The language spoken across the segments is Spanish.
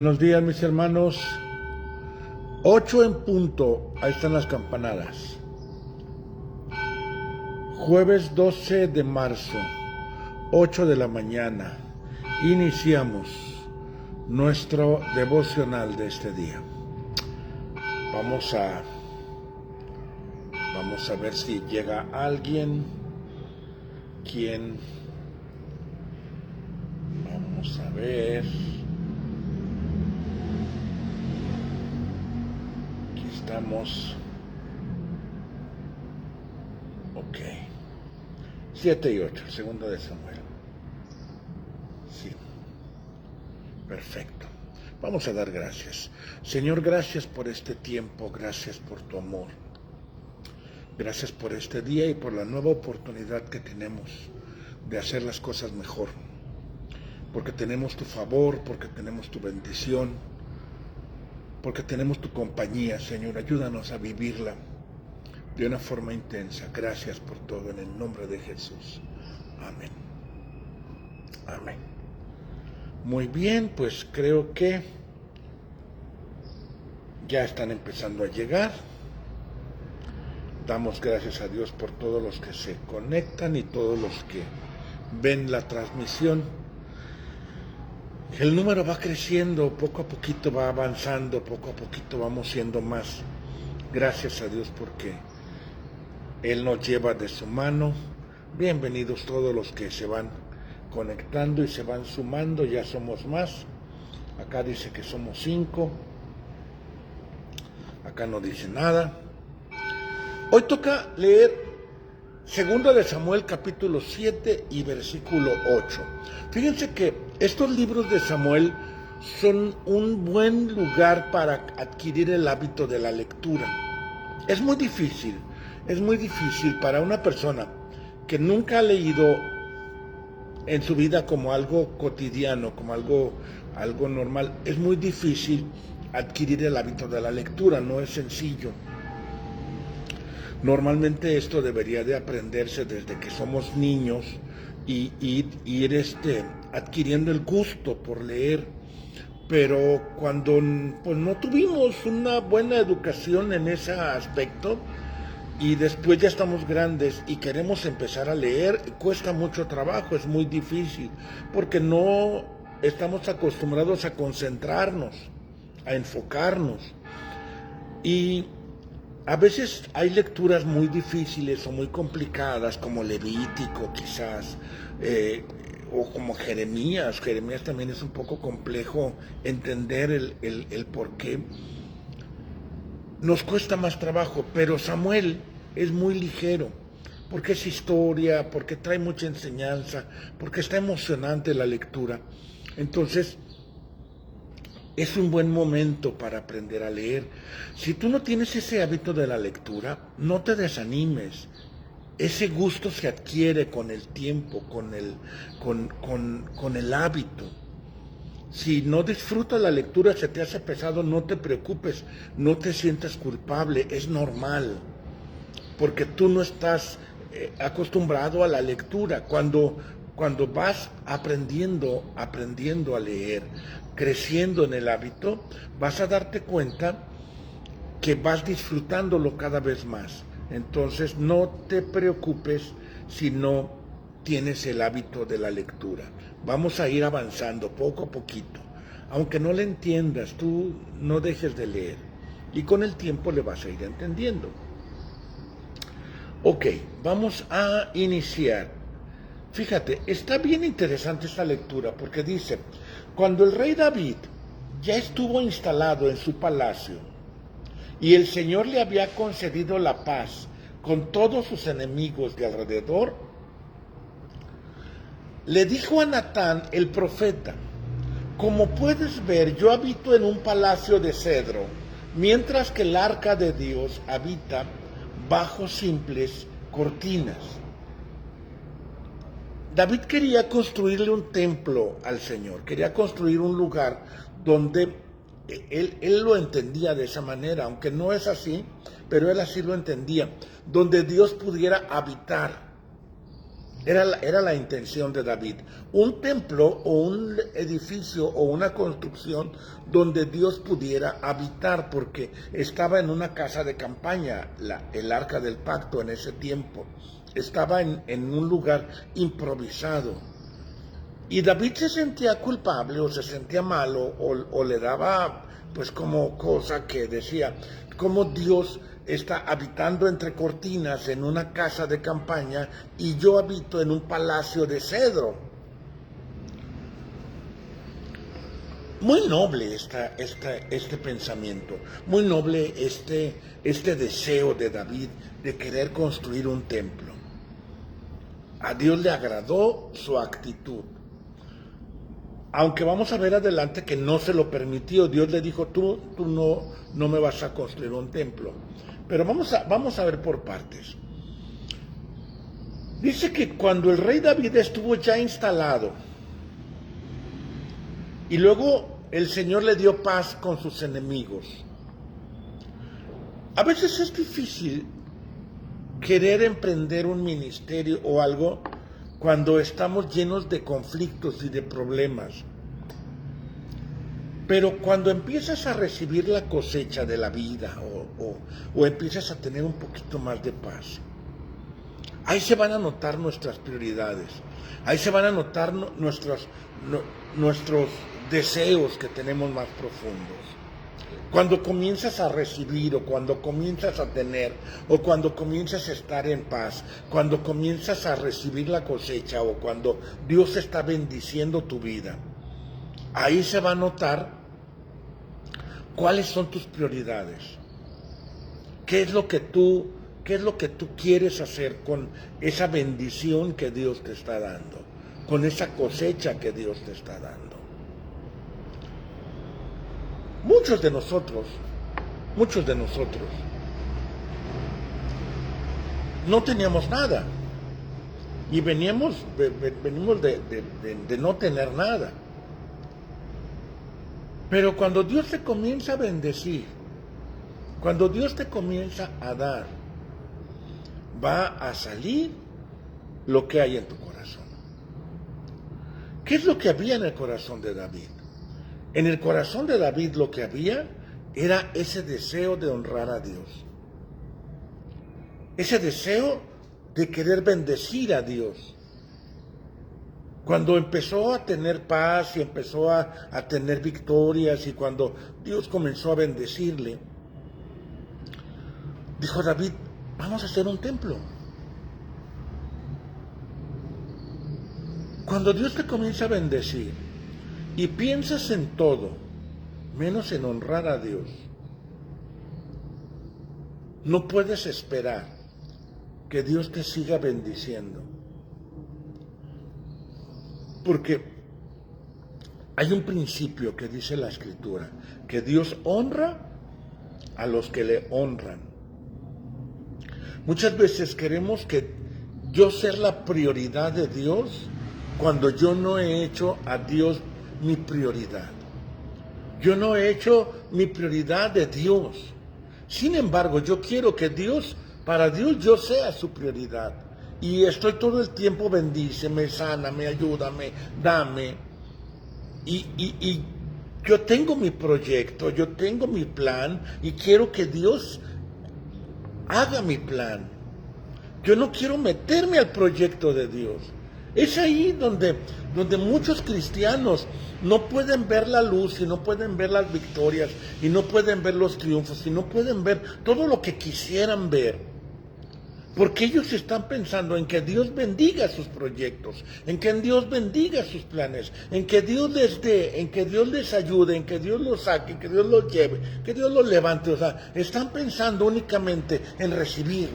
Buenos días, mis hermanos. 8 en punto, ahí están las campanadas. Jueves 12 de marzo, 8 de la mañana. Iniciamos nuestro devocional de este día. Vamos a ver si llega alguien. ¿Quién? Vamos a ver. Estamos. Ok. 7 y 8, segundo de Samuel. Sí. Perfecto. Vamos a dar gracias. Señor, gracias por este tiempo, gracias por tu amor. Gracias por este día y por la nueva oportunidad que tenemos de hacer las cosas mejor. Porque tenemos tu favor, porque tenemos tu bendición, porque tenemos tu compañía, Señor. Ayúdanos a vivirla de una forma intensa. Gracias por todo en el nombre de Jesús. Amén. Amén. Muy bien, pues creo que ya están empezando a llegar. Damos gracias a Dios por todos los que se conectan y todos los que ven la transmisión. El número va creciendo, poco a poquito va avanzando, poco a poquito vamos siendo más. Gracias a Dios porque Él nos lleva de su mano. Bienvenidos todos los que se van conectando y se van sumando, ya somos más. Acá dice que somos 5. Acá no dice nada. Hoy toca leer Segundo de Samuel capítulo 7 y versículo 8. Fíjense que estos libros de Samuel son un buen lugar para adquirir el hábito de la lectura. Es muy difícil para una persona que nunca ha leído en su vida como algo cotidiano, como algo normal. Es muy difícil adquirir el hábito de la lectura, no es sencillo. Normalmente esto debería de aprenderse desde que somos niños y ir adquiriendo el gusto por leer, pero cuando pues, no tuvimos una buena educación en ese aspecto y después ya estamos grandes y queremos empezar a leer, cuesta mucho trabajo, es muy difícil, porque no estamos acostumbrados a concentrarnos, a enfocarnos. Y a veces hay lecturas muy difíciles o muy complicadas, como Levítico quizás, o como Jeremías. Jeremías también es un poco complejo entender el por qué. Nos cuesta más trabajo, pero Samuel es muy ligero, porque es historia, porque trae mucha enseñanza, porque está emocionante la lectura. Entonces, es un buen momento para aprender a leer. Si tú no tienes ese hábito de la lectura, no te desanimes. Ese gusto se adquiere con el tiempo, con el hábito. Si no disfrutas la lectura, se te hace pesado, no te preocupes, no te sientas culpable, es normal, porque tú no estás acostumbrado a la lectura. Cuando vas aprendiendo a leer, creciendo en el hábito, vas a darte cuenta que vas disfrutándolo cada vez más. Entonces no te preocupes si no tienes el hábito de la lectura. Vamos a ir avanzando poco a poquito. Aunque no le entiendas, tú no dejes de leer. Y con el tiempo le vas a ir entendiendo. Ok, vamos a iniciar. Fíjate, está bien interesante esta lectura porque dice, cuando el rey David ya estuvo instalado en su palacio y el Señor le había concedido la paz con todos sus enemigos de alrededor, le dijo a Natán el profeta, como puedes ver, yo habito en un palacio de cedro, mientras que el arca de Dios habita bajo simples cortinas. David quería construirle un templo al Señor, quería construir un lugar donde él lo entendía de esa manera, aunque no es así, pero él así lo entendía, donde Dios pudiera habitar. Era la intención de David. Un templo o un edificio o una construcción donde Dios pudiera habitar, porque estaba en una casa de campaña, el arca del pacto en ese tiempo. Estaba en un lugar improvisado. Y David se sentía culpable o se sentía malo o le daba pues como cosa que decía, como Dios está habitando entre cortinas en una casa de campaña y yo habito en un palacio de cedro. Muy noble este pensamiento, muy noble este deseo de David de querer construir un templo. A Dios le agradó su actitud. Aunque vamos a ver adelante que no se lo permitió, Dios le dijo, tú no me vas a construir un templo. Pero vamos a ver por partes. Dice que cuando el rey David estuvo ya instalado, y luego el Señor le dio paz con sus enemigos. A veces es difícil querer emprender un ministerio o algo cuando estamos llenos de conflictos y de problemas. Pero cuando empiezas a recibir la cosecha de la vida o empiezas a tener un poquito más de paz, ahí se van a notar nuestras prioridades, ahí se van a notar nuestros deseos que tenemos más profundos. Cuando comienzas a recibir o cuando comienzas a tener o cuando comienzas a estar en paz, cuando comienzas a recibir la cosecha o cuando Dios está bendiciendo tu vida, ahí se va a notar cuáles son tus prioridades. ¿Qué es lo que tú quieres hacer con esa bendición que Dios te está dando? Con esa cosecha que Dios te está dando. Muchos de nosotros no teníamos nada y venimos de no tener nada. Pero cuando Dios te comienza a bendecir, cuando Dios te comienza a dar, va a salir lo que hay en tu corazón. ¿Qué es lo que había en el corazón de David? En el corazón de David lo que había era ese deseo de honrar a Dios. Ese deseo de querer bendecir a Dios. Cuando empezó a tener paz y empezó a tener victorias y cuando Dios comenzó a bendecirle, dijo David, vamos a hacer un templo. Cuando Dios te comienza a bendecir y piensas en todo, menos en honrar a Dios, no puedes esperar que Dios te siga bendiciendo. Porque hay un principio que dice la Escritura, que Dios honra a los que le honran. Muchas veces queremos que yo ser la prioridad de Dios cuando yo no he hecho a Dios mi prioridad. Yo no he hecho mi prioridad de Dios. Sin embargo, yo quiero que para Dios yo sea su prioridad. Y estoy todo el tiempo bendíceme, sáname, ayúdame, dame. Y yo tengo mi proyecto, yo tengo mi plan y quiero que Dios haga mi plan. Yo no quiero meterme al proyecto de Dios. Es ahí donde muchos cristianos no pueden ver la luz y no pueden ver las victorias y no pueden ver los triunfos y no pueden ver todo lo que quisieran ver. Porque ellos están pensando en que Dios bendiga sus proyectos, en que Dios bendiga sus planes, en que Dios les dé, en que Dios les ayude, en que Dios los saque, en que Dios los lleve, que Dios los levante. O sea, están pensando únicamente en recibir.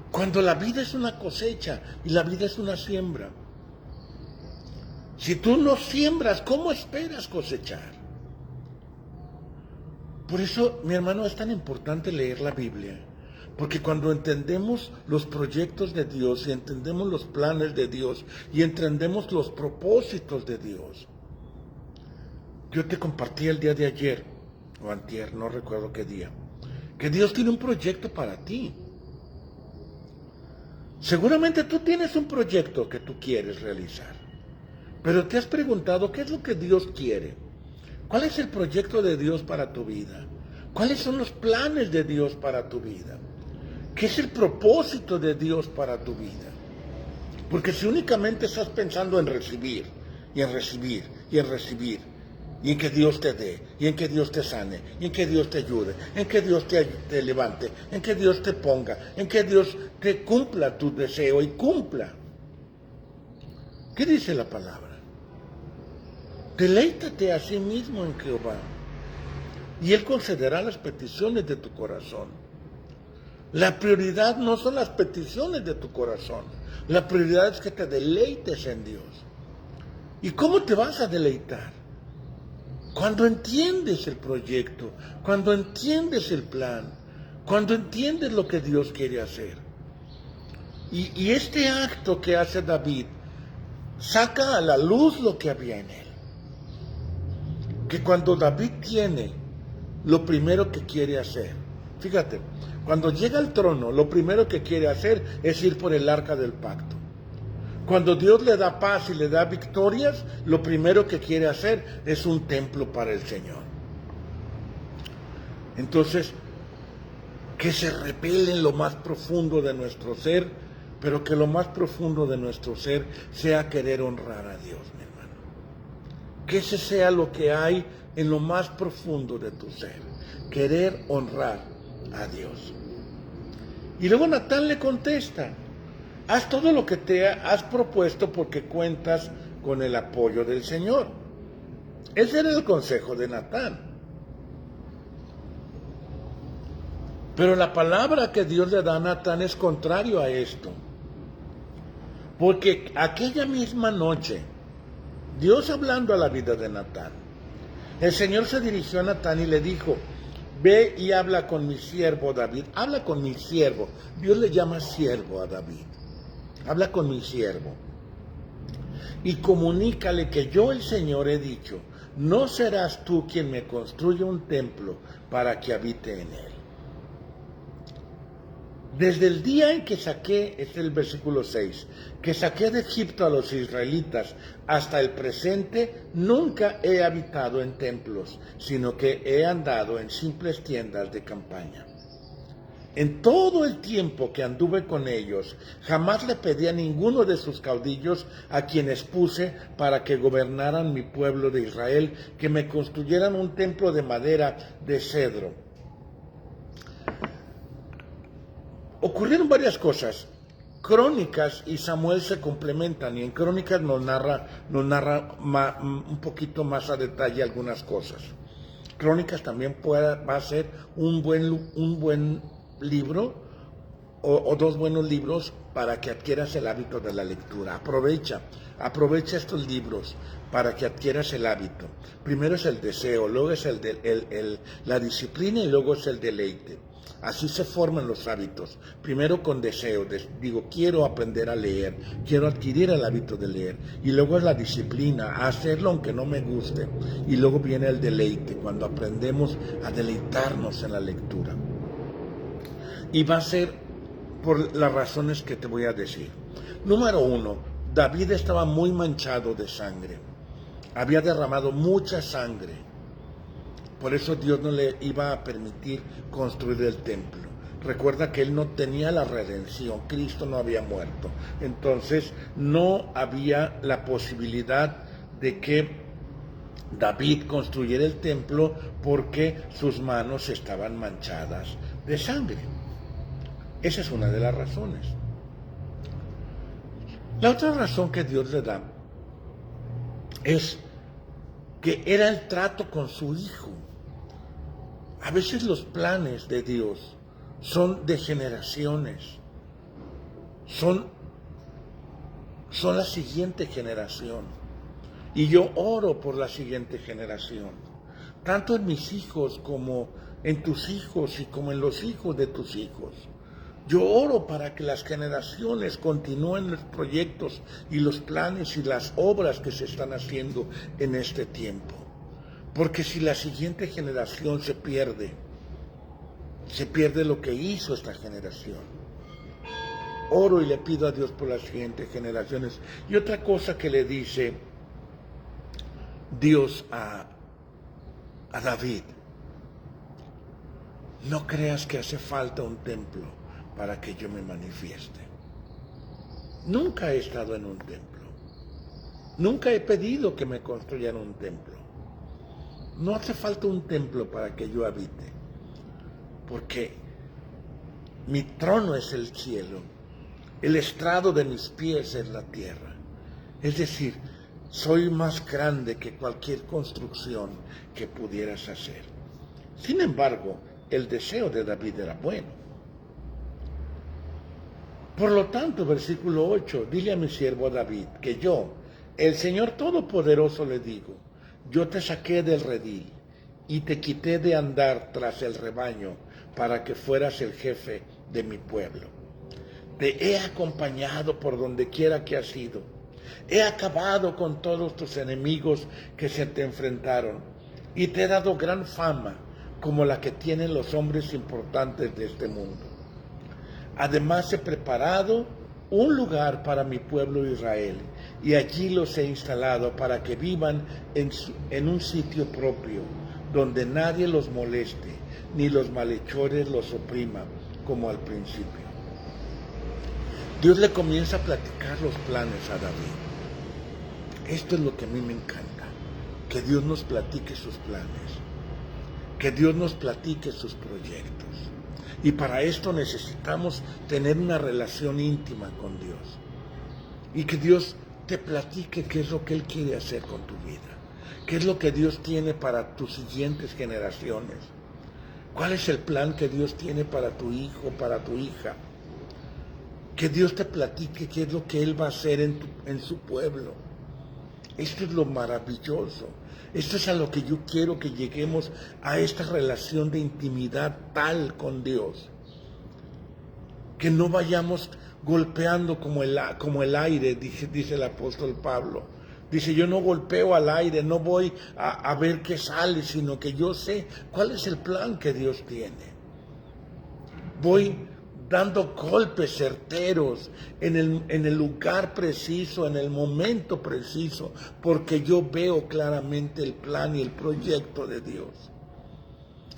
Cuando la vida es una cosecha y la vida es una siembra. Si tú no siembras, ¿cómo esperas cosechar? Por eso, mi hermano, es tan importante leer la Biblia, porque cuando entendemos los proyectos de Dios y entendemos los planes de Dios y entendemos los propósitos de Dios. Yo te compartí el día de ayer, o antier, no recuerdo qué día, que Dios tiene un proyecto para ti. Seguramente tú tienes un proyecto que tú quieres realizar, pero te has preguntado qué es lo que Dios quiere. ¿Cuál es el proyecto de Dios para tu vida? ¿Cuáles son los planes de Dios para tu vida? ¿Qué es el propósito de Dios para tu vida? Porque si únicamente estás pensando en recibir, y en recibir, y en recibir, y en que Dios te dé, y en que Dios te sane, y en que Dios te ayude, en que Dios te levante, en que Dios te ponga, en que Dios te cumpla tu deseo y cumpla. ¿Qué dice la palabra? Deleítate a sí mismo en Jehová, y Él concederá las peticiones de tu corazón. La prioridad no son las peticiones de tu corazón. La prioridad es que te deleites en Dios. ¿Y cómo te vas a deleitar? Cuando entiendes el proyecto, cuando entiendes el plan, cuando entiendes lo que Dios quiere hacer. Y este acto que hace David saca a la luz lo que había en él. Que cuando David tiene lo primero que quiere hacer, fíjate, cuando llega al trono, lo primero que quiere hacer es ir por el arca del pacto. Cuando Dios le da paz y le da victorias, lo primero que quiere hacer es un templo para el Señor. Entonces, que se repele en lo más profundo de nuestro ser, pero que lo más profundo de nuestro ser sea querer honrar a Dios, mi hermano. Que ese sea lo que hay en lo más profundo de tu ser, querer honrar a Dios. Y luego Natán le contesta: haz todo lo que te has propuesto porque cuentas con el apoyo del Señor. Ese era el consejo de Natán. Pero la palabra que Dios le da a Natán es contrario a esto. Porque aquella misma noche, Dios hablando a la vida de Natán, el Señor se dirigió a Natán y le dijo: ve y habla con mi siervo David. Habla con mi siervo. Dios le llama siervo a David. Habla con mi siervo y comunícale que yo, el Señor, he dicho: no serás tú quien me construya un templo para que habite en él. Desde el día en que saqué, es el versículo 6, que saqué de Egipto a los israelitas hasta el presente, nunca he habitado en templos, sino que he andado en simples tiendas de campaña. En todo el tiempo que anduve con ellos, jamás le pedí a ninguno de sus caudillos, a quienes puse para que gobernaran mi pueblo de Israel, que me construyeran un templo de madera de cedro. Ocurrieron varias cosas. Crónicas y Samuel se complementan, y en Crónicas nos narra un poquito más a detalle algunas cosas. Crónicas también va a ser un buen libro o dos buenos libros para que adquieras el hábito de la lectura. Aprovecha estos libros para que adquieras el hábito. Primero es el deseo, luego es la disciplina y luego es el deleite. Así se forman los hábitos. Primero con deseo, quiero aprender a leer, quiero adquirir el hábito de leer. Y luego es la disciplina, a hacerlo aunque no me guste. Y luego viene el deleite, cuando aprendemos a deleitarnos en la lectura. Y va a ser por las razones que te voy a decir. Número 1, David estaba muy manchado de sangre. Había derramado mucha sangre. Por eso Dios no le iba a permitir construir el templo. Recuerda que él no tenía la redención, Cristo no había muerto. Entonces no había la posibilidad de que David construyera el templo porque sus manos estaban manchadas de sangre. Esa es una de las razones. La otra razón que Dios le da es que era el trato con su hijo. A veces los planes de Dios son de generaciones, son la siguiente generación. Y yo oro por la siguiente generación, tanto en mis hijos como en tus hijos y como en los hijos de tus hijos. Yo oro para que las generaciones continúen los proyectos y los planes y las obras que se están haciendo en este tiempo. Porque si la siguiente generación se pierde lo que hizo esta generación. oro y le pido a Dios por las siguientes generaciones. Y otra cosa que le dice Dios a David: no creas que hace falta un templo para que yo me manifieste. Nunca he estado en un templo. Nunca he pedido que me construyan un templo. No hace falta un templo para que yo habite, porque mi trono es el cielo, el estrado de mis pies es la tierra. Es decir, soy más grande que cualquier construcción que pudieras hacer. Sin embargo, el deseo de David era bueno. Por lo tanto, versículo 8, dile a mi siervo David que yo, el Señor Todopoderoso, le digo: yo te saqué del redil y te quité de andar tras el rebaño para que fueras el jefe de mi pueblo. Te he acompañado por donde quiera que has ido. He acabado con todos tus enemigos que se te enfrentaron y te he dado gran fama como la que tienen los hombres importantes de este mundo. Además he preparado un lugar para mi pueblo Israel y allí los he instalado para que vivan en un sitio propio, donde nadie los moleste, ni los malhechores los opriman, como al principio. Dios le comienza a platicar los planes a David. Esto es lo que a mí me encanta, que Dios nos platique sus planes, que Dios nos platique sus proyectos. Y para esto necesitamos tener una relación íntima con Dios. Y que Dios te platique qué es lo que Él quiere hacer con tu vida. ¿Qué es lo que Dios tiene para tus siguientes generaciones? ¿Cuál es el plan que Dios tiene para tu hijo, para tu hija? Que Dios te platique qué es lo que Él va a hacer en su pueblo. Esto es lo maravilloso. Esto es a lo que yo quiero que lleguemos, a esta relación de intimidad tal con Dios. Que no vayamos golpeando como el aire, dice el apóstol Pablo. Dice, yo no golpeo al aire, no voy a ver qué sale, sino que yo sé cuál es el plan que Dios tiene. Voy dando golpes certeros en el lugar preciso, en el momento preciso, porque yo veo claramente el plan y el proyecto de Dios.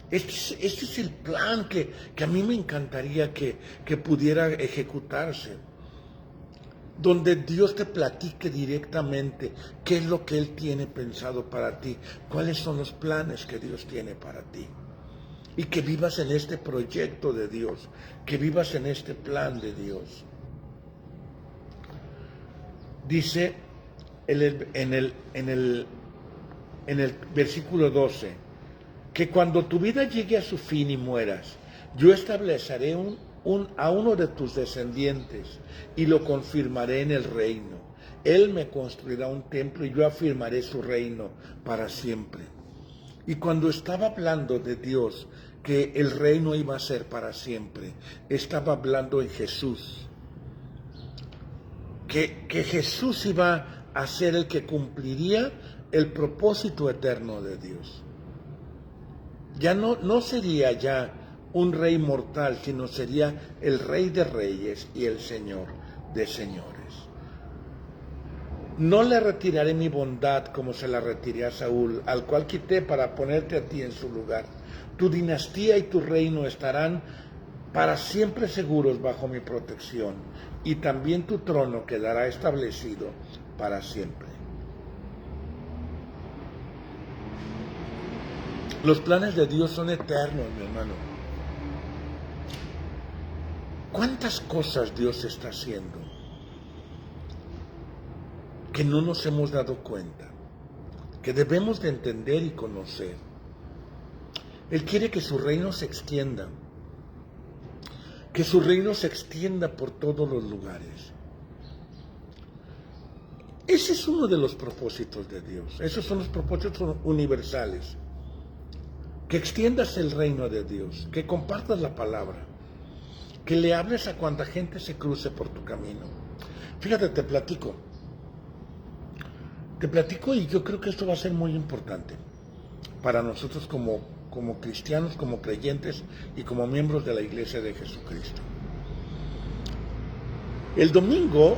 Este es el plan que a mí me encantaría que pudiera ejecutarse, donde Dios te platique directamente qué es lo que Él tiene pensado para ti, cuáles son los planes que Dios tiene para ti. Y que vivas en este proyecto de Dios, que vivas en este plan de Dios. Dice en el versículo 12, que cuando tu vida llegue a su fin y mueras, yo estableceré a uno de tus descendientes y lo confirmaré en el reino. Él me construirá un templo y yo afirmaré su reino para siempre. Y cuando estaba hablando de Dios, que el reino iba a ser para siempre, estaba hablando en Jesús. Que Jesús iba a ser el que cumpliría el propósito eterno de Dios. Ya no sería ya un rey mortal, sino sería el Rey de Reyes y el Señor de Señores. No le retiraré mi bondad como se la retiré a Saúl, al cual quité para ponerte a ti en su lugar. Tu dinastía y tu reino estarán para siempre seguros bajo mi protección, y también tu trono quedará establecido para siempre. Los planes de Dios son eternos, mi hermano. ¿Cuántas cosas Dios está haciendo que no nos hemos dado cuenta, que debemos de entender y conocer? Él quiere que su reino se extienda, por todos los lugares. Ese es uno de los propósitos de Dios. Esos son los propósitos universales. Que extiendas el reino de Dios, que compartas la palabra, que le hables a cuanta gente se cruce por tu camino. Fíjate, te platico y yo creo que esto va a ser muy importante para nosotros como cristianos, como creyentes y como miembros de la Iglesia de Jesucristo. El domingo,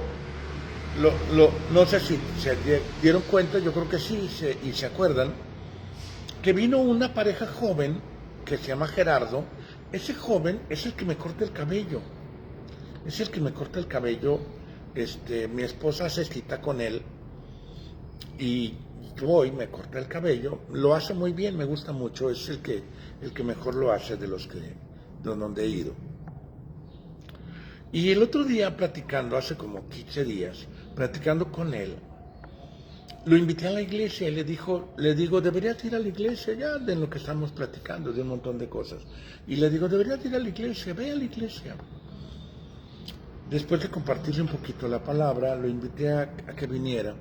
no sé si se dieron cuenta, yo creo que sí, y se acuerdan, que vino una pareja joven que se llama Gerardo. Ese joven es el que me corta el cabello. Es el que me corta el cabello. Mi esposa se cita con él y voy, me corta el cabello. Lo hace muy bien, me gusta mucho. Es el que mejor lo hace de donde he ido. Y el otro día platicando, hace como 15 días, platicando con él, lo invité a la iglesia y le digo, deberías ir a la iglesia, ya de lo que estamos platicando, de un montón de cosas. Y le digo, deberías ir a la iglesia, ve a la iglesia. Después de compartirle un poquito la palabra, lo invité a que viniera.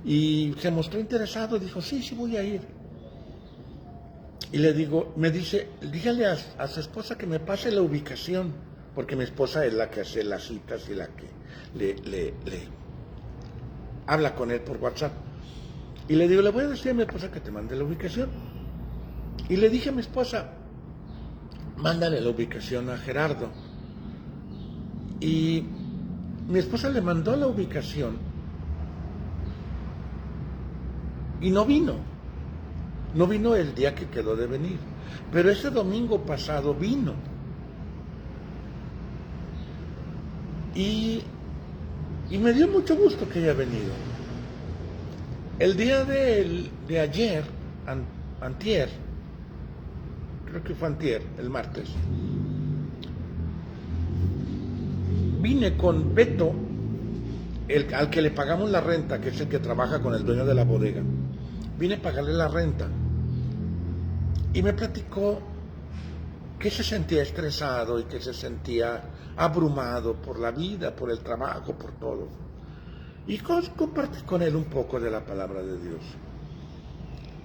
Y se mostró interesado, dijo, sí, voy a ir. Y le digo, me dice, dígale a su esposa que me pase la ubicación, porque mi esposa es la que hace las citas y la que le habla con él por WhatsApp. Y le digo, le voy a decir a mi esposa que te mande la ubicación. Y le dije a mi esposa, mándale la ubicación a Gerardo. Y mi esposa le mandó la ubicación y no vino. No vino el día que quedó de venir. Pero ese domingo pasado vino. Y me dio mucho gusto que haya venido. El día de ayer, antier, creo que fue antier, el martes, vine con Beto, al que le pagamos la renta, que es el que trabaja con el dueño de la bodega. Vine a pagarle la renta y me platicó que se sentía estresado y que se sentía abrumado por la vida, por el trabajo, por todo. Y compartí con él un poco de la palabra de Dios.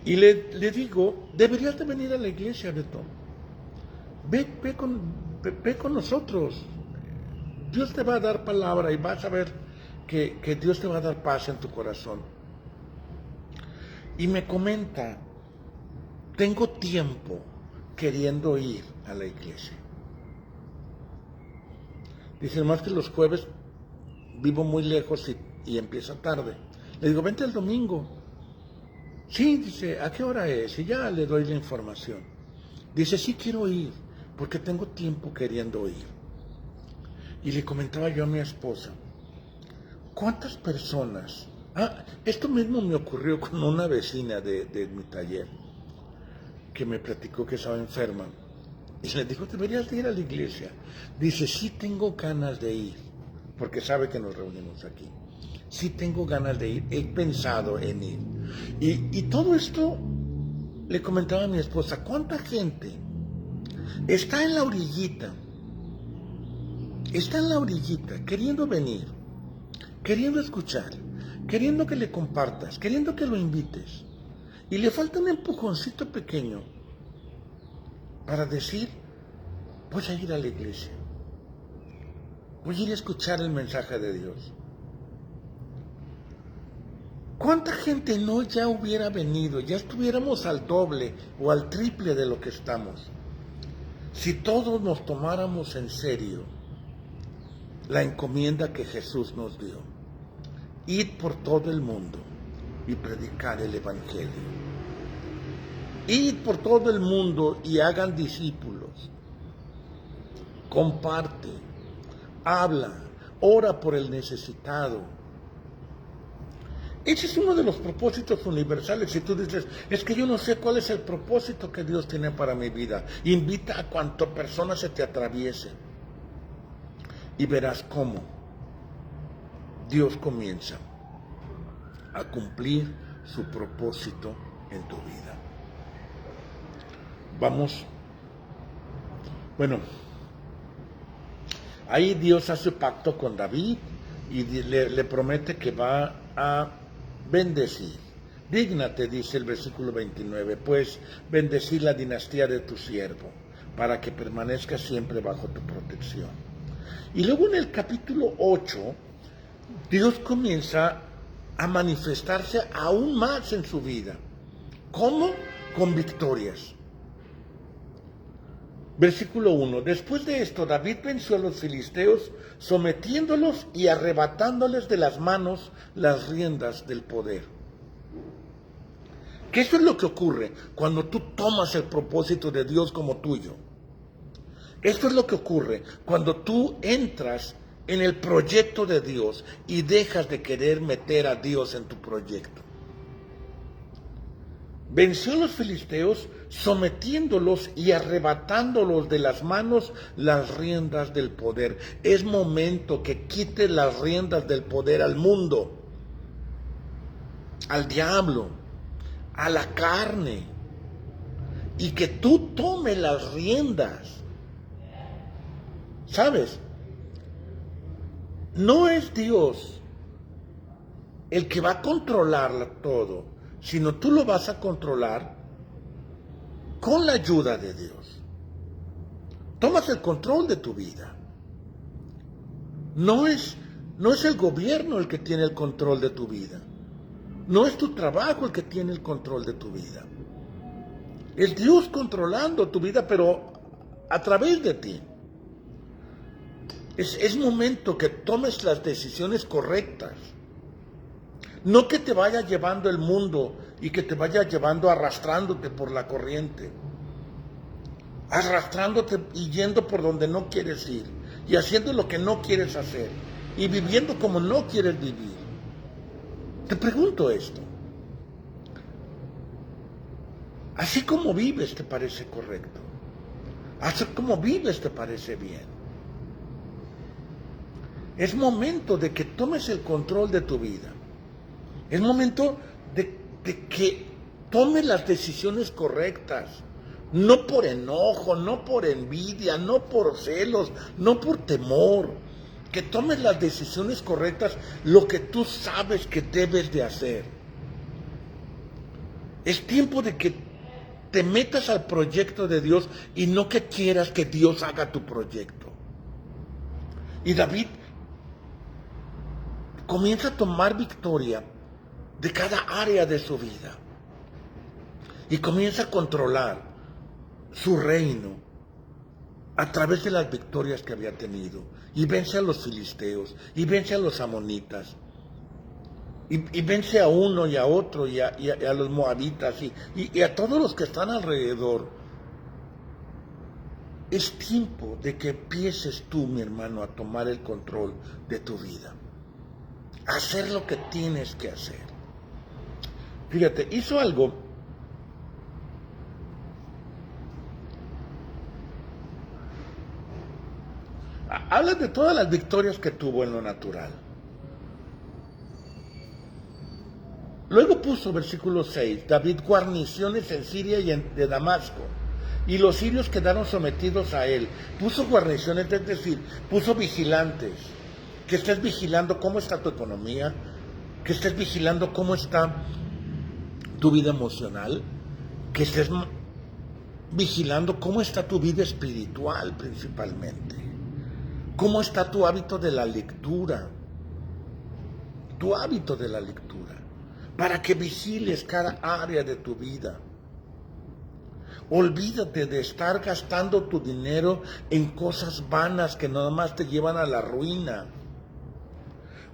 Y le digo, deberías de venir a la iglesia, Beto. Ve con nosotros. Dios te va a dar palabra y vas a ver que Dios te va a dar paz en tu corazón. Y me comenta, tengo tiempo queriendo ir a la iglesia. Dice, más que los jueves vivo muy lejos y empieza tarde. Le digo, vente el domingo. Sí, dice, ¿a qué hora es? Y ya le doy la información. Dice, sí quiero ir, porque tengo tiempo queriendo ir. Y le comentaba yo a mi esposa, ¿cuántas personas? Esto mismo me ocurrió con una vecina de mi taller, que me platicó que estaba enferma. Y le dijo, deberías de ir a la iglesia. Dice, sí tengo ganas de ir, porque sabe que nos reunimos aquí. Sí tengo ganas de ir, he pensado en ir. Y todo esto le comentaba a mi esposa, ¿cuánta gente está en la orillita queriendo venir, queriendo escuchar, queriendo que le compartas, queriendo que lo invites? Y le falta un empujoncito pequeño para decir, voy a ir a la iglesia, voy a ir a escuchar el mensaje de Dios. ¿Cuánta gente no ya hubiera venido, ya estuviéramos al doble o al triple de lo que estamos, si todos nos tomáramos en serio la encomienda que Jesús nos dio? Ir por todo el mundo y predicar el evangelio. Ir por todo el mundo y hagan discípulos. Comparte, habla, ora por el necesitado. Ese es uno de los propósitos universales. Si tú dices, es que yo no sé cuál es el propósito que Dios tiene para mi vida, invita a cuanta persona se te atraviese y verás cómo Dios comienza a cumplir su propósito en tu vida. Vamos. Bueno, ahí Dios hace pacto con David y le promete que va a bendecir. Dígnate, dice el versículo 29, pues bendecir la dinastía de tu siervo, para que permanezca siempre bajo tu protección. Y luego en el capítulo 8, Dios comienza a manifestarse aún más en su vida. ¿Cómo? Con victorias. Versículo 1. Después de esto, David venció a los filisteos, sometiéndolos y arrebatándoles de las manos las riendas del poder. Que eso es lo que ocurre cuando tú tomas el propósito de Dios como tuyo. Esto es lo que ocurre cuando tú entras en el proyecto de Dios y dejas de querer meter a Dios en tu proyecto. Venció a los filisteos sometiéndolos y arrebatándolos de las manos las riendas del poder. Es momento que quites las riendas del poder al mundo, al diablo, a la carne, y que tú tomes las riendas. ¿Sabes? No es Dios el que va a controlar todo, sino tú lo vas a controlar con la ayuda de Dios. Tomas el control de tu vida. No es el gobierno el que tiene el control de tu vida. No es tu trabajo el que tiene el control de tu vida. Es Dios controlando tu vida, pero a través de ti. Es momento que tomes las decisiones correctas. No que te vaya llevando el mundo y que te vaya llevando arrastrándote por la corriente. Arrastrándote y yendo por donde no quieres ir. Y haciendo lo que no quieres hacer. Y viviendo como no quieres vivir. Te pregunto esto. Así como vives te parece correcto. Así como vives te parece bien. Es momento de que tomes el control de tu vida. Es momento de que tomes las decisiones correctas. No por enojo, no por envidia, no por celos, no por temor. Que tomes las decisiones correctas, lo que tú sabes que debes de hacer. Es tiempo de que te metas al proyecto de Dios y no que quieras que Dios haga tu proyecto. Y David comienza a tomar victoria de cada área de su vida y comienza a controlar su reino a través de las victorias que había tenido, y vence a los filisteos y vence a los amonitas y vence a uno y a otro y a los moabitas y a todos los que están alrededor. Es tiempo de que empieces tú, mi hermano, a tomar el control de tu vida. Hacer lo que tienes que hacer. Fíjate, hizo algo habla de todas las victorias que tuvo en lo natural. Luego puso, versículo 6, David guarniciones en Siria y de Damasco, y los sirios quedaron sometidos a él. Puso guarniciones, es decir, puso vigilantes, que estés vigilando cómo está tu economía, que estés vigilando cómo está tu vida emocional, que estés vigilando cómo está tu vida espiritual principalmente, cómo está tu hábito de la lectura, para que vigiles cada área de tu vida. Olvídate de estar gastando tu dinero en cosas vanas que nada más te llevan a la ruina.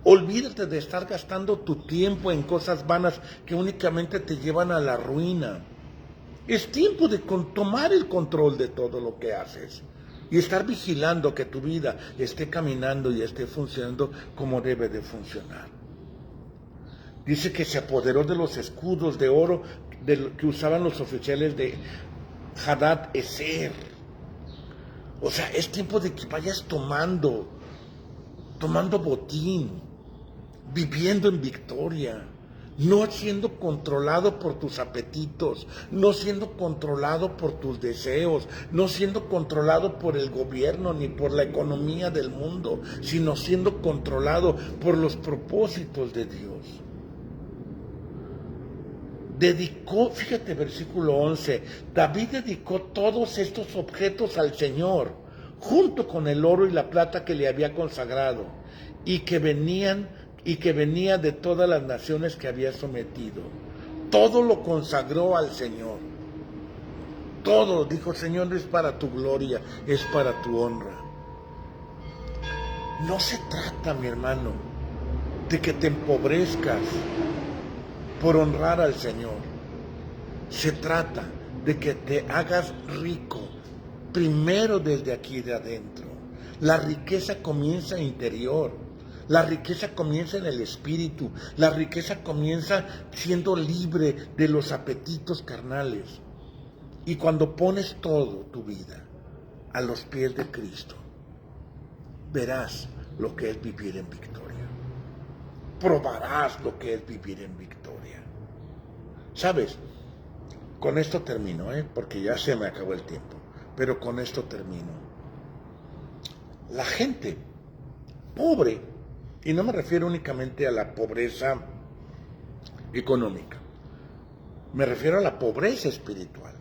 Olvídate de estar gastando tu tiempo en cosas vanas que únicamente te llevan a la ruina. Es tiempo de tomar el control de todo lo que haces y estar vigilando que tu vida esté caminando y esté funcionando como debe de funcionar. Dice que se apoderó de los escudos de oro que usaban los oficiales de Hadad Ezer. O sea, es tiempo de que vayas tomando botín, viviendo en victoria, no siendo controlado por tus apetitos, no siendo controlado por tus deseos, no siendo controlado por el gobierno ni por la economía del mundo, sino siendo controlado por los propósitos de Dios. Fíjate versículo 11, David dedicó todos estos objetos al Señor, junto con el oro y la plata que le había consagrado, y que venía de todas las naciones que había sometido. Todo lo consagró al Señor. Todo, dijo, Señor, es para tu gloria, es para tu honra. No se trata, mi hermano, de que te empobrezcas por honrar al Señor. Se trata de que te hagas rico primero desde aquí de adentro. La riqueza comienza interior. La riqueza comienza en el espíritu. La riqueza comienza siendo libre de los apetitos carnales. Y cuando pones todo tu vida a los pies de Cristo, verás lo que es vivir en victoria. Probarás lo que es vivir en victoria. ¿Sabes? Con esto termino, porque ya se me acabó el tiempo. Pero con esto termino. La gente pobre, y no me refiero únicamente a la pobreza económica, me refiero a la pobreza espiritual.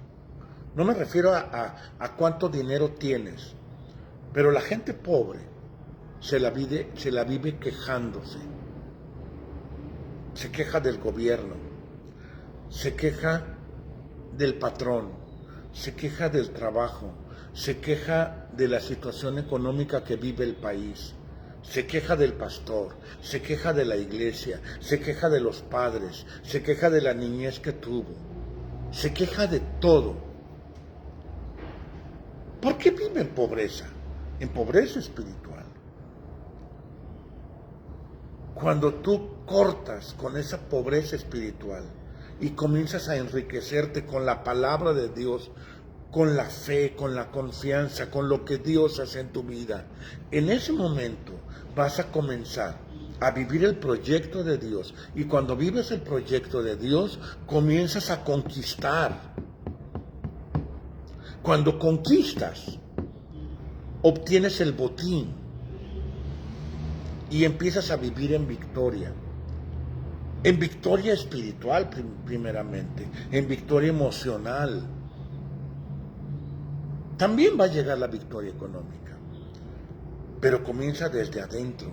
No me refiero a cuánto dinero tienes, pero la gente pobre se la vive quejándose. Se queja del gobierno, se queja del patrón, se queja del trabajo, se queja de la situación económica que vive el país, se queja del pastor, se queja de la iglesia, se queja de los padres, se queja de la niñez que tuvo, se queja de todo. ¿Por qué vive en pobreza? En pobreza espiritual. Cuando tú cortas con esa pobreza espiritual y comienzas a enriquecerte con la palabra de Dios, con la fe, con la confianza, con lo que Dios hace en tu vida, en ese momento vas a comenzar a vivir el proyecto de Dios. Y cuando vives el proyecto de Dios, comienzas a conquistar. Cuando conquistas, obtienes el botín y empiezas a vivir en victoria espiritual primeramente, en victoria emocional. También va a llegar la victoria económica, pero comienza desde adentro,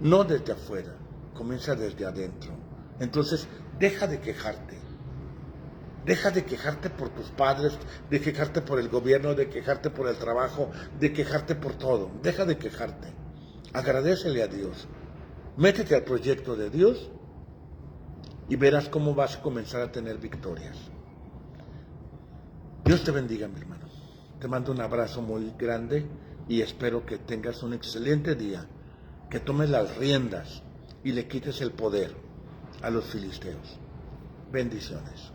no desde afuera, comienza desde adentro. Entonces, deja de quejarte. Deja de quejarte por tus padres, de quejarte por el gobierno, de quejarte por el trabajo, de quejarte por todo. Deja de quejarte. Agradécele a Dios. Métete al proyecto de Dios y verás cómo vas a comenzar a tener victorias. Dios te bendiga, mi hermano. Te mando un abrazo muy grande y espero que tengas un excelente día, que tomes las riendas y le quites el poder a los filisteos. Bendiciones.